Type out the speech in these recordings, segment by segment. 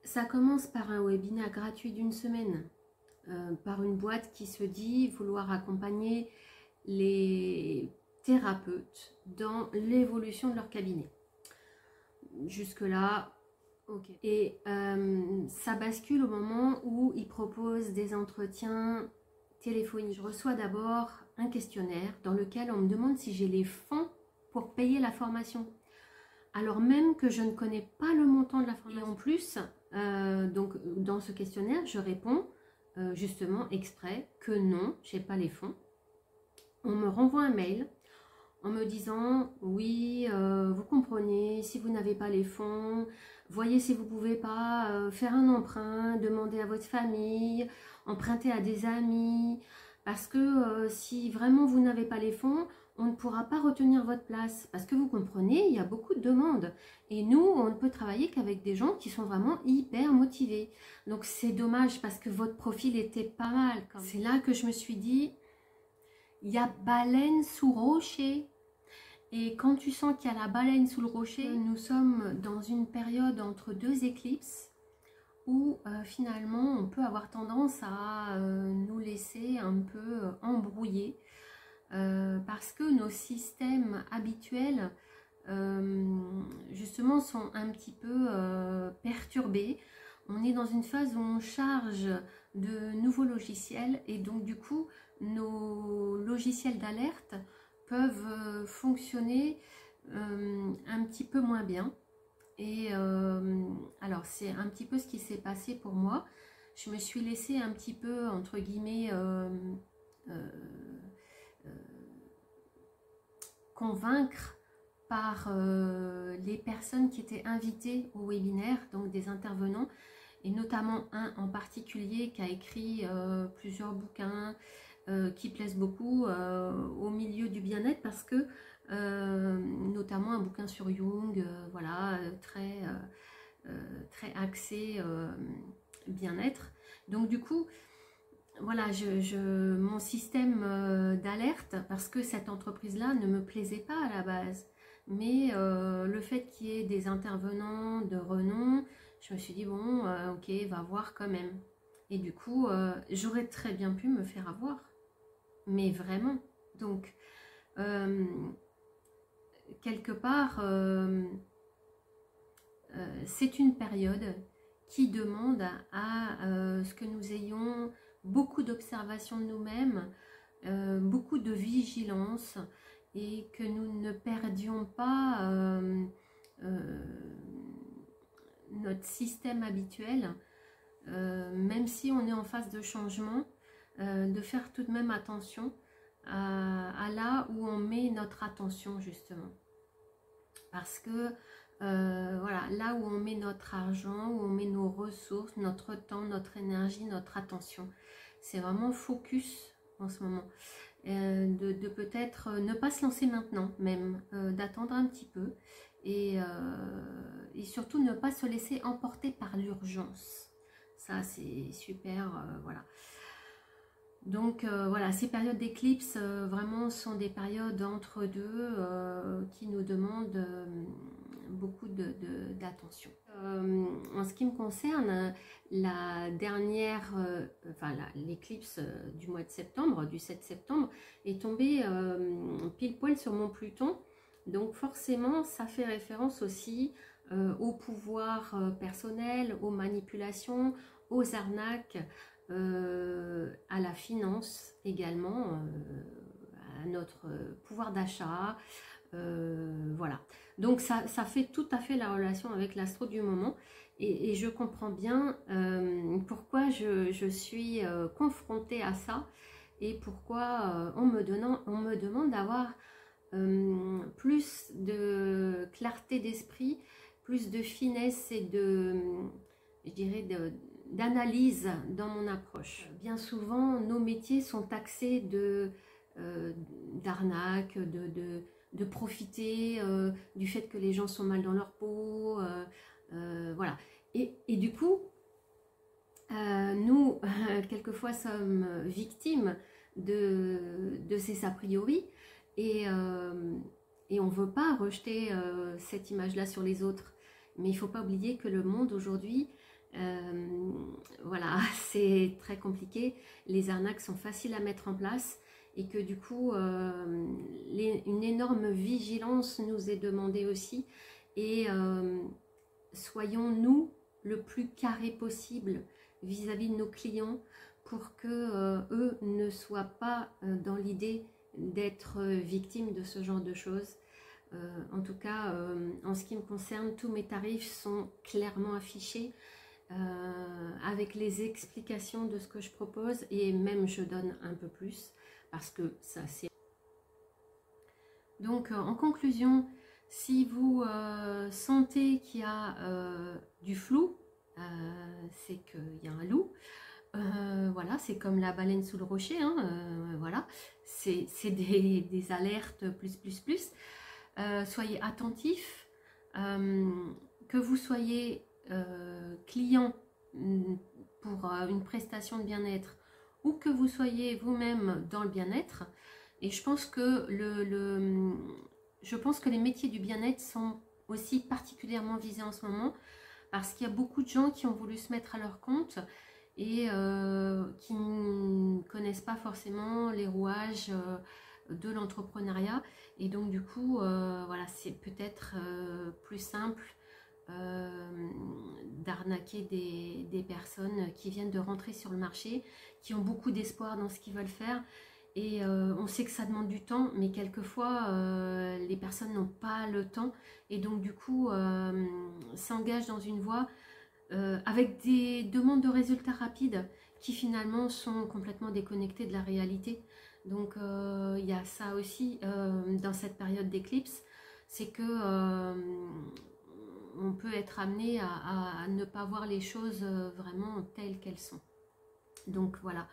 Ça commence par un webinaire gratuit d'une semaine, par une boîte qui se dit vouloir accompagner les thérapeutes dans l'évolution de leur cabinet. Jusque-là, ok. Et ça bascule au moment où ils proposent des entretiens téléphoniques. Je reçois d'abord un questionnaire dans lequel on me demande si j'ai les fonds pour payer la formation. Alors même que je ne connais pas le montant de la formation. Et en plus, donc dans ce questionnaire, je réponds justement exprès que non, je n'ai pas les fonds. On me renvoie un mail en me disant oui, vous comprenez, si vous n'avez pas les fonds, voyez si vous ne pouvez pas faire un emprunt, demander à votre famille, emprunter à des amis, parce que si vraiment vous n'avez pas les fonds, on ne pourra pas retenir votre place, parce que vous comprenez, il y a beaucoup de demandes, et nous, on ne peut travailler qu'avec des gens qui sont vraiment hyper motivés. Donc c'est dommage, parce que votre profil était pas mal. C'est là que je me suis dit, il y a baleine sous rocher. Et quand tu sens qu'il y a la baleine sous le rocher, nous sommes dans une période entre deux éclipses où finalement on peut avoir tendance à nous laisser un peu embrouiller parce que nos systèmes habituels justement sont un petit peu perturbés. On est dans une phase où on charge de nouveaux logiciels et donc du coup nos logiciels d'alerte peuvent fonctionner un petit peu moins bien. Et alors c'est un petit peu ce qui s'est passé pour moi. Je me suis laissée un petit peu entre guillemets convaincre par les personnes qui étaient invitées au webinaire, donc des intervenants, et notamment un en particulier qui a écrit plusieurs bouquins qui plaisent beaucoup au milieu du bien-être parce que notamment un bouquin sur Jung, voilà, très axé bien-être. Donc du coup, voilà, mon système d'alerte, parce que cette entreprise-là ne me plaisait pas à la base, mais le fait qu'il y ait des intervenants de renom, je me suis dit, bon, ok, va voir quand même. Et du coup, j'aurais très bien pu me faire avoir, mais vraiment. Donc, quelque part, c'est une période qui demande à ce que nous ayons beaucoup d'observation de nous-mêmes, beaucoup de vigilance et que nous ne perdions pas notre système habituel, même si on est en phase de changement, de faire tout de même attention à là où on met notre attention justement. Parce que voilà, là où on met notre argent, où on met nos ressources, notre temps, notre énergie, notre attention, c'est vraiment focus en ce moment. De peut-être ne pas se lancer maintenant même, d'attendre un petit peu et surtout ne pas se laisser emporter par l'urgence. Ça c'est super, voilà. Donc voilà, ces périodes d'éclipse vraiment sont des périodes entre deux qui nous demandent beaucoup d'attention. En ce qui me concerne, la dernière, l'éclipse du mois de septembre, du 7 septembre, est tombée pile poil sur mon Pluton. Donc forcément, ça fait référence aussi au pouvoir personnel, aux manipulations, aux arnaques, à la finance également, à notre pouvoir d'achat, voilà. Donc ça fait tout à fait la relation avec l'astro du moment et je comprends bien pourquoi je suis confrontée à ça et pourquoi on me demande d'avoir plus de clarté d'esprit, plus de finesse et de, je dirais, d'analyse dans mon approche. Bien souvent, nos métiers sont taxés d'arnaque, de profiter du fait que les gens sont mal dans leur peau, voilà. Et du coup, nous, quelquefois, sommes victimes de ces a priori et on ne veut pas rejeter cette image-là sur les autres. Mais il ne faut pas oublier que le monde aujourd'hui Voilà, c'est très compliqué. Les arnaques sont faciles à mettre en place et que du coup, une énorme vigilance nous est demandée aussi. Et soyons nous le plus carré possible vis-à-vis de nos clients pour que eux ne soient pas dans l'idée d'être victimes de ce genre de choses. En tout cas, en ce qui me concerne, tous mes tarifs sont clairement affichés avec les explications de ce que je propose, et même je donne un peu plus parce que ça c'est... Donc en conclusion, si vous sentez qu'il y a du flou, c'est qu'il y a un loup. Voilà, c'est comme la baleine sous le rocher, hein, voilà, c'est des alertes plus. Soyez attentifs, que vous soyez client pour une prestation de bien-être ou que vous soyez vous-même dans le bien-être. Et je pense que les métiers du bien-être sont aussi particulièrement visés en ce moment parce qu'il y a beaucoup de gens qui ont voulu se mettre à leur compte et qui ne connaissent pas forcément les rouages de l'entrepreneuriat, et donc du coup voilà, c'est peut-être plus simple d'arnaquer des personnes qui viennent de rentrer sur le marché, qui ont beaucoup d'espoir dans ce qu'ils veulent faire. Et on sait que ça demande du temps, mais quelquefois les personnes n'ont pas le temps et donc du coup s'engagent dans une voie avec des demandes de résultats rapides qui finalement sont complètement déconnectées de la réalité. Donc il y a ça aussi dans cette période d'éclipse, c'est que on peut être amené à ne pas voir les choses vraiment telles qu'elles sont. Donc voilà,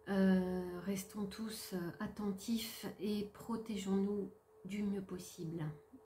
restons tous attentifs et protégeons-nous du mieux possible.